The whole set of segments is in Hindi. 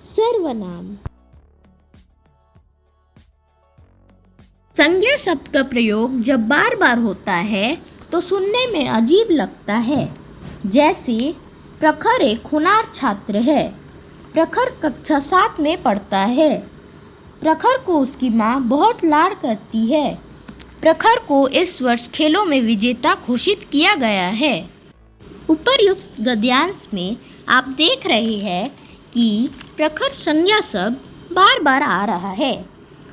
सर्वनाम। संज्ञा शब्द का प्रयोग जब बार बार होता है तो सुनने में अजीब लगता है। जैसे प्रखर एक होनहार छात्र है। प्रखर कक्षा 7 में पढ़ता है। प्रखर को उसकी माँ बहुत लाड करती है। प्रखर को इस वर्ष खेलों में विजेता घोषित किया गया है। उपर्युक्त गद्यांश में आप देख रहे हैं कि प्रखर संज्ञा शब्द बार बार आ रहा है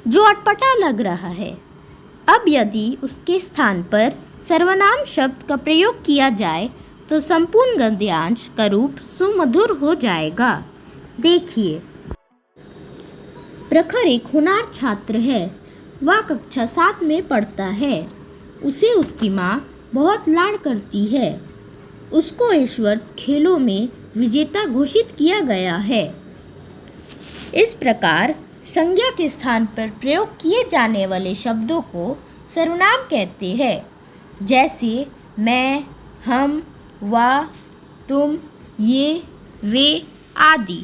जो अटपटा लग रहा है। अब यदि उसके स्थान पर सर्वनाम शब्द का प्रयोग किया जाए तो संपूर्ण गद्यांश का रूप सुमधुर हो जाएगा। देखिए, प्रखर एक होनहार छात्र है। वह कक्षा 7 में पढ़ता है। उसे उसकी माँ बहुत लाड करती है। उसको इस वर्ष खेलों में विजेता घोषित किया गया है। इस प्रकार संज्ञा के स्थान पर प्रयोग किए जाने वाले शब्दों को सर्वनाम कहते हैं। जैसे मैं, हम, वह, तुम, ये, वे आदि।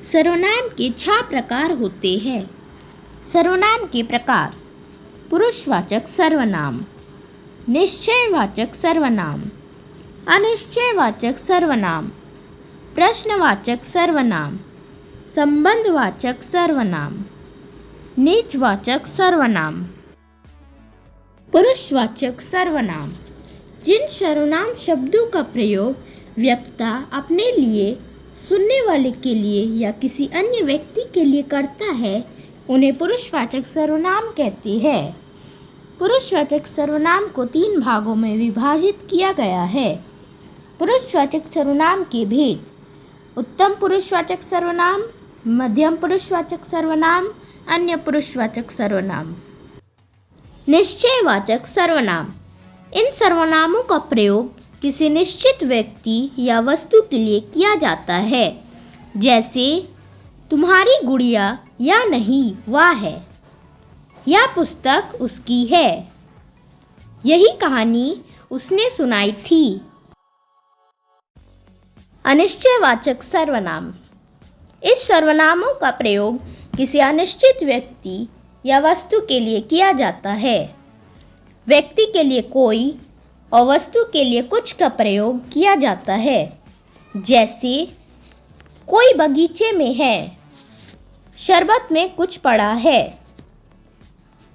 सर्वनाम के 6 प्रकार होते हैं। सर्वनाम के प्रकार: पुरुषवाचक सर्वनाम, निश्चयवाचक सर्वनाम, अनिश्चयवाचक सर्वनाम, प्रश्नवाचक सर्वनाम, संबंधवाचक सर्वनाम, नीचवाचक सर्वनाम। पुरुषवाचक सर्वनाम: जिन सर्वनाम शब्दों का प्रयोग वक्ता अपने लिए, सुनने वाले के लिए या किसी अन्य व्यक्ति के लिए करता है उन्हें पुरुषवाचक सर्वनाम कहते हैं। पुरुषवाचक सर्वनाम को 3 भागों में विभाजित किया गया है। पुरुषवाचक सर्वनाम के भेद: उत्तम पुरुषवाचक सर्वनाम, मध्यम पुरुषवाचक सर्वनाम, अन्य पुरुषवाचक सर्वनाम। निश्चयवाचक सर्वनाम: इन सर्वनामों का प्रयोग किसी निश्चित व्यक्ति या वस्तु के लिए किया जाता है। जैसे तुम्हारी गुड़िया या नहीं वह है, यह पुस्तक उसकी है, यही कहानी उसने सुनाई थी। अनिश्चयवाचक सर्वनाम: इस सर्वनामों का प्रयोग किसी अनिश्चित व्यक्ति या वस्तु के लिए किया जाता है। व्यक्ति के लिए कोई और वस्तु के लिए कुछ का प्रयोग किया जाता है। जैसे कोई बगीचे में है, शरबत में कुछ पड़ा है,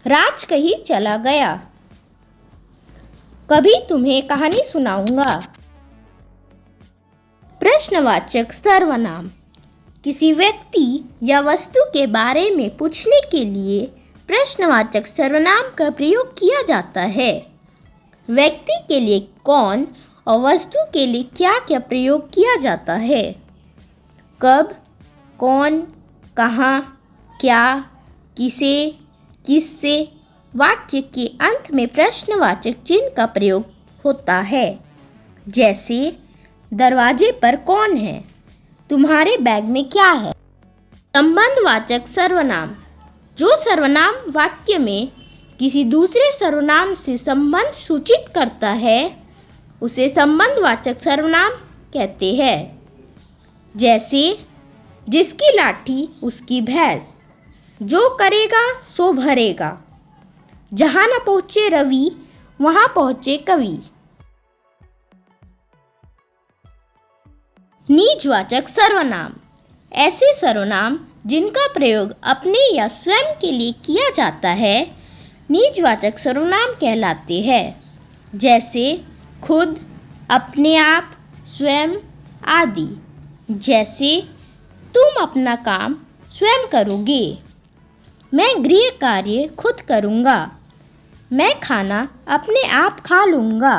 राज कहीं चला गया, कभी तुम्हें कहानी सुनाऊंगा। प्रश्नवाचक सर्वनाम: किसी व्यक्ति या वस्तु के बारे में पूछने के लिए प्रश्नवाचक सर्वनाम का प्रयोग किया जाता है। व्यक्ति के लिए कौन और वस्तु के लिए क्या क्या प्रयोग किया जाता है। कब, कौन, कहाँ, क्या, किसे, किससे वाक्य के अंत में प्रश्नवाचक चिन्ह का प्रयोग होता है। जैसे दरवाजे पर कौन है, तुम्हारे बैग में क्या है। संबंधवाचक सर्वनाम: जो सर्वनाम वाक्य में किसी दूसरे सर्वनाम से संबंध सूचित करता है उसे संबंधवाचक सर्वनाम कहते हैं। जैसे जिसकी लाठी उसकी भैंस, जो करेगा सो भरेगा, जहाँ न पहुँचे रवि वहाँ पहुँचे कवि। नीचवाचक सर्वनाम: ऐसे सर्वनाम जिनका प्रयोग अपने या स्वयं के लिए किया जाता है नीचवाचक सर्वनाम कहलाते हैं। जैसे खुद, अपने आप, स्वयं आदि। जैसे तुम अपना काम स्वयं करोगे, मैं गृह कार्य खुद करूँगा, मैं खाना अपने आप खा लूँगा।